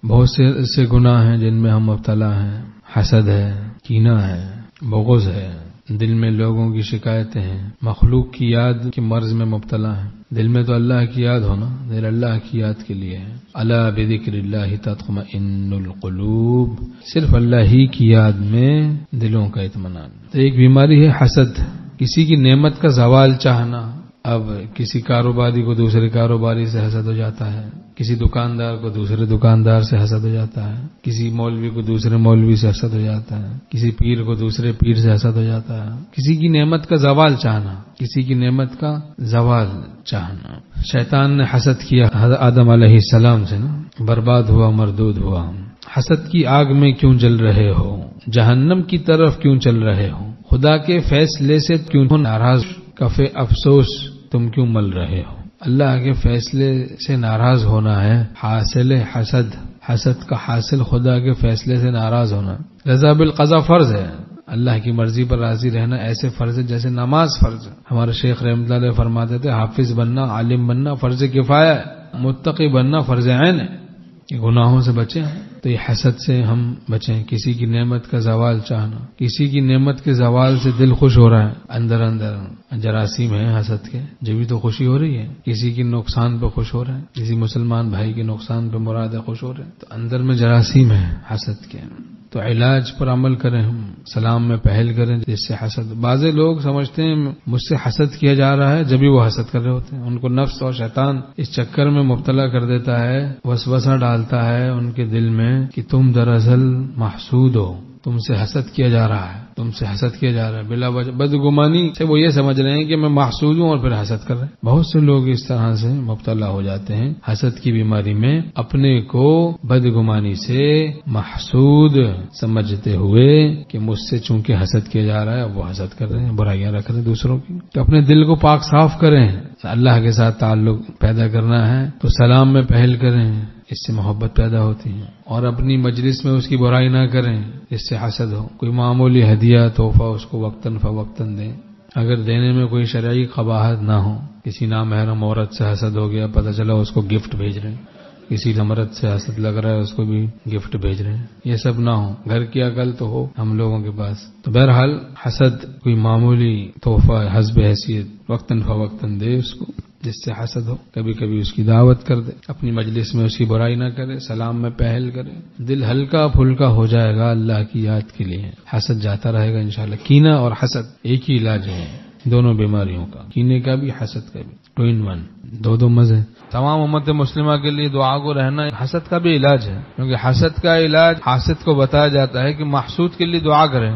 بہت سے ایسے گناہ ہیں جن میں ہم مبتلا ہیں. حسد ہے، کینہ ہے، بغض ہے، دل میں لوگوں کی شکایتیں ہیں، مخلوق کی یاد کے مرض میں مبتلا ہیں. دل میں تو اللہ کی یاد ہونا، دل اللہ کی یاد کے لیے ہے. الا بذکر اللہ تطمئن القلوب، صرف اللہ ہی کی یاد میں دلوں کا اطمینان. تو ایک بیماری ہے حسد، کسی کی نعمت کا زوال چاہنا. اب کسی کاروباری کو دوسرے کاروباری سے حسد ہو جاتا ہے، کسی دکاندار کو دوسرے دکاندار سے حسد ہو جاتا ہے، کسی مولوی کو دوسرے مولوی سے حسد ہو جاتا ہے، کسی پیر کو دوسرے پیر سے حسد ہو جاتا ہے. کسی کی نعمت کا زوال چاہنا، کسی کی نعمت کا زوال چاہنا. شیطان نے حسد کیا حضرت آدم علیہ السلام سے نا، برباد ہوا، مردود ہوا. حسد کی آگ میں کیوں جل رہے ہو، جہنم کی طرف کیوں چل رہے ہو، خدا کے فیصلے سے کیوں ناراض، کف افسوس تم کیوں مل رہے ہو. اللہ کے فیصلے سے ناراض ہونا ہے حاصل حسد. حسد کا حاصل خدا کے فیصلے سے ناراض ہونا. رضا بالقضاء فرض ہے، اللہ کی مرضی پر راضی رہنا ایسے فرض ہے جیسے نماز فرض ہے. ہمارے شیخ رحمۃ اللہ علیہ فرماتے تھے حافظ بننا، عالم بننا فرض کفایہ ہے، متقی بننا فرض عین ہے. کہ گناہوں سے بچیں تو یہ حسد سے ہم بچیں. کسی کی نعمت کا زوال چاہنا، کسی کی نعمت کے زوال سے دل خوش ہو رہا ہے، اندر اندر جراثیم ہے حسد کے، جبھی تو خوشی ہو رہی ہے. کسی کی نقصان پہ خوش ہو رہے ہیں، کسی مسلمان بھائی کے نقصان پہ مراد ہے خوش ہو رہے ہیں، تو اندر میں جراثیم ہے حسد کے. تو علاج پر عمل کریں، ہم سلام میں پہل کریں جس سے حسد. بعض لوگ سمجھتے ہیں مجھ سے حسد کیا جا رہا ہے، جبھی وہ حسد کر رہے ہوتے ہیں. ان کو نفس اور شیطان اس چکر میں مبتلا کر دیتا ہے، وسوسہ ڈالتا ہے ان کے دل میں کہ تم دراصل محسود ہو، تم سے حسد کیا جا رہا ہے، تم سے حسد کیا جا رہا ہے. بلا وجہ بدگمانی سے وہ یہ سمجھ رہے ہیں کہ میں محسود ہوں اور پھر حسد کر رہے ہیں. بہت سے لوگ اس طرح سے مبتلا ہو جاتے ہیں حسد کی بیماری میں، اپنے کو بدگمانی سے محسود سمجھتے ہوئے کہ مجھ سے چونکہ حسد کیا جا رہا ہے وہ حسد کر رہے ہیں، برائیاں رکھ رہے ہیں دوسروں کی. تو اپنے دل کو پاک صاف کریں. اللہ کے ساتھ تعلق پیدا کرنا ہے تو سلام میں پہل کریں، اس سے محبت پیدا ہوتی ہے. اور اپنی مجلس میں اس کی برائی نہ کریں اس سے حسد ہو. کوئی معمولی ہدیہ تحفہ اس کو وقتاً فوقتاً دیں، اگر دینے میں کوئی شرعی قباحت نہ ہو. کسی نامحرم عورت سے حسد ہو گیا، پتہ چلا اس کو گفٹ بھیج رہے ہیں، کسی مرد سے حسد لگ رہا ہے اس کو بھی گفٹ بھیج رہے ہیں، یہ سب نہ ہو. گھر کی عقل تو ہو ہم لوگوں کے پاس. تو بہرحال حسد کوئی معمولی تحفہ حسب حیثیت وقتاً فوقتاً دے اس کو جس سے حسد ہو. کبھی کبھی اس کی دعوت کر دے، اپنی مجلس میں اس کی برائی نہ کرے، سلام میں پہل کرے. دل ہلکا پھلکا ہو جائے گا اللہ کی یاد کے لیے، حسد جاتا رہے گا انشاءاللہ. کینہ اور حسد ایک ہی علاج ہے دونوں بیماریوں کا، کینے کا بھی حسد کا بھی، 2 in 1، دو مزے. تمام امت مسلمہ کے لیے دعا گو رہنا حسد کا بھی علاج ہے، کیونکہ حسد کا علاج حاسد کو بتایا جاتا ہے کہ محسود کے لیے دعا کریں.